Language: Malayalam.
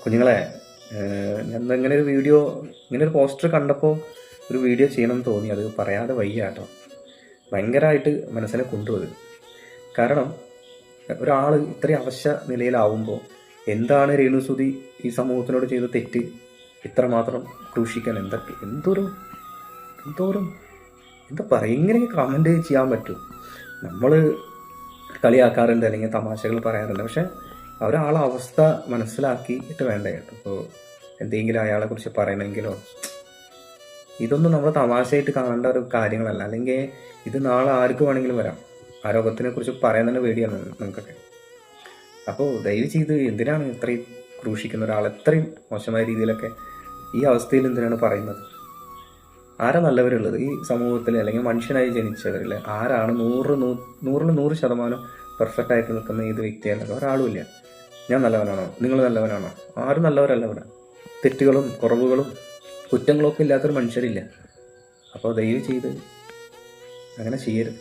കുഞ്ഞുങ്ങളെ, ഞാൻ ഇങ്ങനെ ഒരു വീഡിയോ, ഇങ്ങനെ ഒരു പോസ്റ്റർ കണ്ടപ്പോൾ ഒരു വീഡിയോ ചെയ്യണമെന്ന് തോന്നി. അത് പറയാതെ വയ്യ കേട്ടോ. ഭയങ്കരമായിട്ട് മനസ്സിനെ കൊണ്ടുപോയി. കാരണം ഒരാൾ ഇത്രയും അവശ്യ നിലയിലാവുമ്പോൾ എന്താണ് രേണുസുതി ഈ സമൂഹത്തിനോട് ചെയ്ത തെറ്റ് ഇത്രമാത്രം ക്രൂശിക്കാൻ? എന്തോരം എന്താ പറയുക, ഇങ്ങനെയൊക്കെ കമൻറ്റ് ചെയ്യാൻ പറ്റും? നമ്മൾ കളിയാക്കാറുണ്ട്, അല്ലെങ്കിൽ തമാശകൾ പറയാറുണ്ട്. പക്ഷെ ഒരാളെ അവസ്ഥ മനസ്സിലാക്കിയിട്ട് വേണ്ടേ കേട്ടോ. ഇപ്പോൾ എന്തെങ്കിലും അയാളെക്കുറിച്ച് പറയണമെങ്കിലോ, ഇതൊന്നും നമ്മൾ തമാശയായിട്ട് കാണേണ്ട ഒരു കാര്യങ്ങളല്ല. അല്ലെങ്കിൽ ഇത് നാളെ ആർക്ക് വേണമെങ്കിലും വരാം. ആ രോഗത്തിനെ കുറിച്ച് പറയാൻ തന്നെ പേടിയാണ് നമുക്കൊക്കെ. അപ്പോൾ ദയവ് ചെയ്ത് എന്തിനാണ് ഇത്രയും ക്രൂശിക്കുന്ന ഒരാൾ ഇത്രയും മോശമായ രീതിയിലൊക്കെ ഈ അവസ്ഥയിൽ എന്തിനാണ് പറയുന്നത്? ആരാ നല്ലവരുള്ളത് ഈ സമൂഹത്തിൽ? അല്ലെങ്കിൽ മനുഷ്യനായി ജനിച്ചവരിൽ ആരാണ് 100% പെർഫെക്റ്റ് ആയിട്ട് നിൽക്കുന്ന ഏത് വ്യക്തിയല്ല? ഒരാളുമില്ല. ഞാൻ നല്ലവനാണോ, നിങ്ങൾ നല്ലവനാണോ? ആരും നല്ലവരല്ല ഇവിടെ. തെറ്റുകളും കുറവുകളും കുറ്റങ്ങളൊക്കെ ഇല്ലാത്തൊരു മനുഷ്യരില്ല. അപ്പോൾ ദയവ് ചെയ്ത് അങ്ങനെ ചെയ്യരുത്.